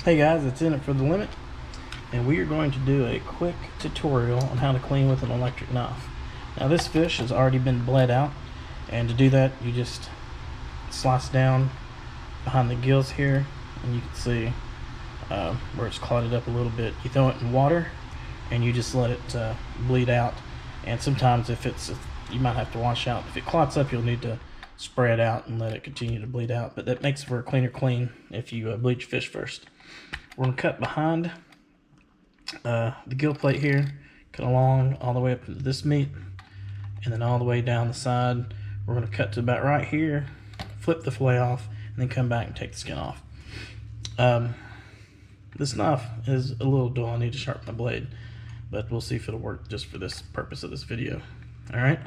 Hey guys, it's In It For The Limit, and we are going to do a quick tutorial on how to clean with an electric knife. Now this fish has already been bled out, and to do that you just slice down behind the gills here, and you can see where it's clotted up a little bit. You throw it in water and you just let it bleed out, and sometimes if you might have to wash out. If it clots up, you'll need to spray it out and let it continue to bleed out, but that makes for a cleaner clean if you bleach fish first. We're going to cut behind the gill plate here, cut along all the way up to this meat, and then all the way down the side. We're going to cut to about right here, flip the fillet off, and then come back and take the skin off. This knife is a little dull. I need to sharpen the blade, but we'll see if it'll work just for this purpose of this video. All right.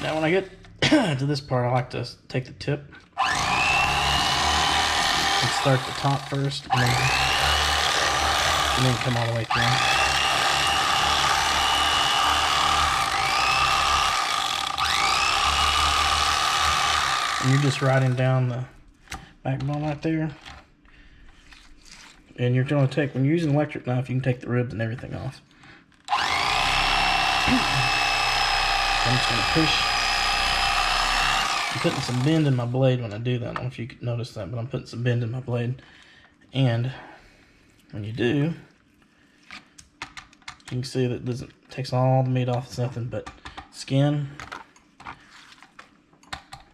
Now when I get to this part, I like to take the tip and start the top first, and then come all the way through. And you're just riding down the backbone right there. And you're going to take, when you're using an electric knife, you can take the ribs and everything off. I'm just going to push. I'm putting some bend in my blade when I do that. I don't know if you could notice that, but I'm putting some bend in my blade. And when you do, you can see that it takes all the meat off. It's nothing but skin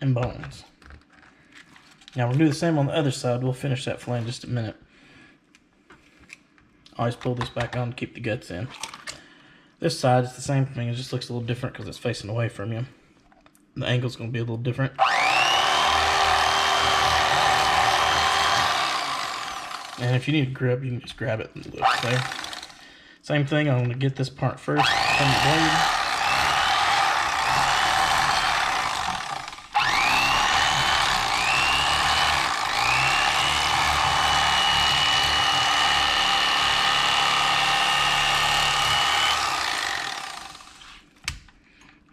and bones. Now we'll do the same on the other side. We'll finish that fillet in just a minute. Always pull this back on to keep the guts in. This side is the same thing. It just looks a little different because it's facing away from you. The angle's going to be a little different. And if you need a grip, you can just grab it and lift there. Same thing, I'm going to get this part first from the blade.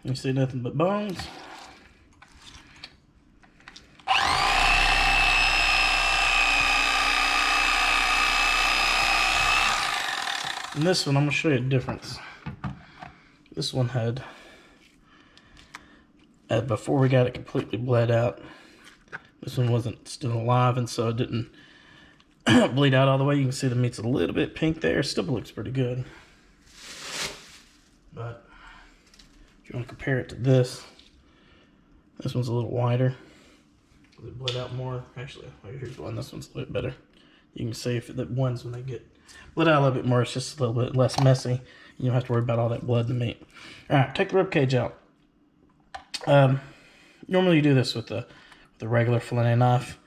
You see nothing but bones. And this one, I'm going to show you a difference. This one had, before we got it completely bled out, this one wasn't still alive, and so it didn't bleed out all the way. You can see the meat's a little bit pink there. It still looks pretty good. But if you want to compare it to this one's a little wider. It bled out more. Actually, here's one. This one's a little bit better. You can see if the ones, when they get bled out a little bit more, it's just a little bit less messy. You don't have to worry about all that blood in the meat. All right, take the rib cage out. Normally you do this with the regular fillet knife.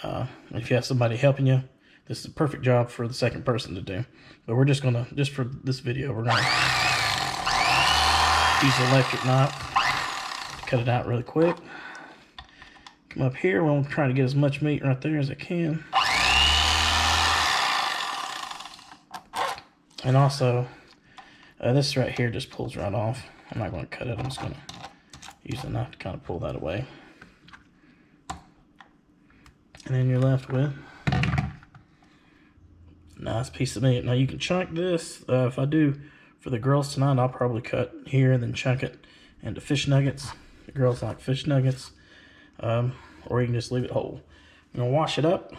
If you have somebody helping you, this is a perfect job for the second person to do. But we're just gonna, just for this video, we're gonna use the electric knife to cut it out really quick. Come up here, we'll try to get as much meat right there as I can. And also, this right here just pulls right off. I'm not going to cut it, I'm just going to use the knife to kind of pull that away. And then you're left with a nice piece of meat. Now you can chunk this. If I do for the girls tonight, I'll probably cut here and then chunk it into fish nuggets. The girls like fish nuggets. Or you can just leave it whole. I'm going to wash it up.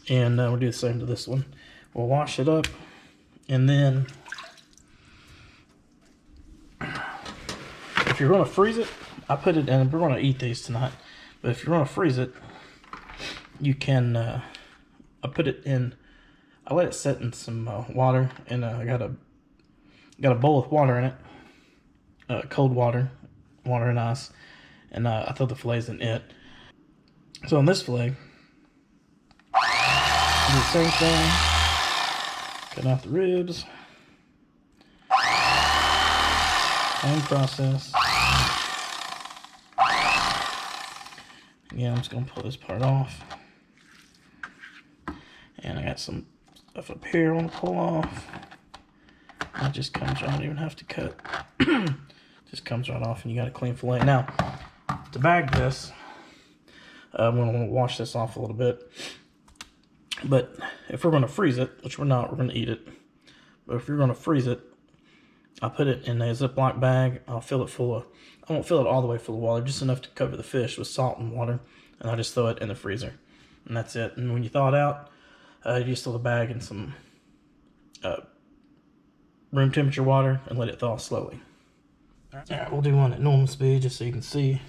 And we'll do the same to this one. We'll wash it up. And then, if you're going to freeze it, I put it in, we're going to eat these tonight, but if you're going to freeze it, you can, I put it in, I let it set in some water, and I got a bowl with water in it, cold water and ice, and I throw the fillets in it. So on this fillet, do the same thing. Cut off the ribs. Same process. Again, I'm just going to pull this part off. And I got some stuff up here I want to pull off. It just comes, I don't even have to cut. Just comes right off and you got a clean fillet. Now, to bag this, I'm going to wash this off a little bit. But if we're going to freeze it, which we're not, we're going to eat it. But if you're going to freeze it, I'll put it in a Ziploc bag. I'll fill it full of, I won't fill it all the way full of water, just enough to cover the fish with salt and water. And I'll just throw it in the freezer. And that's it. And when you thaw it out, you just throw the bag in some room temperature water and let it thaw slowly. Alright, we'll do one at normal speed just so you can see.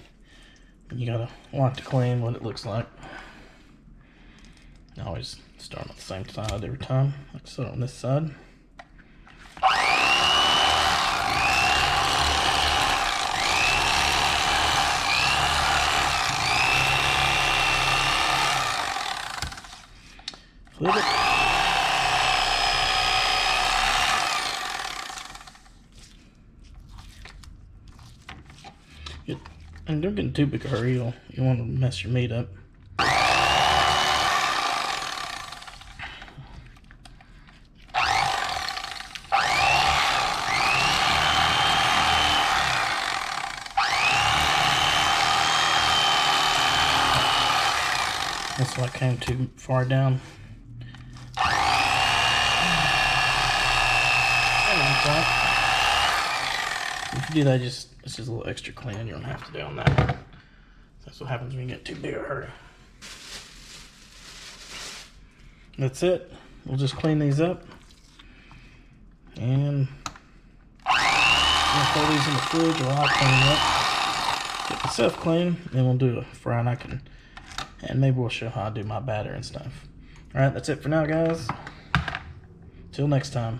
You gotta want to clean what it looks like. I always start on the same side every time. Like so on this side. Flip it. And don't get in too big a hurry, you want to mess your meat up. That's why I came too far down. If you do that, it's just a little extra clean. You don't have to do on that. That's what happens when you get too big a hurry. That's it. We'll just clean these up. And I'll throw these in the fridge while I clean them up. Get myself clean. Then we'll do a fry and maybe we'll show how I do my batter and stuff. Alright, that's it for now, guys. Till next time.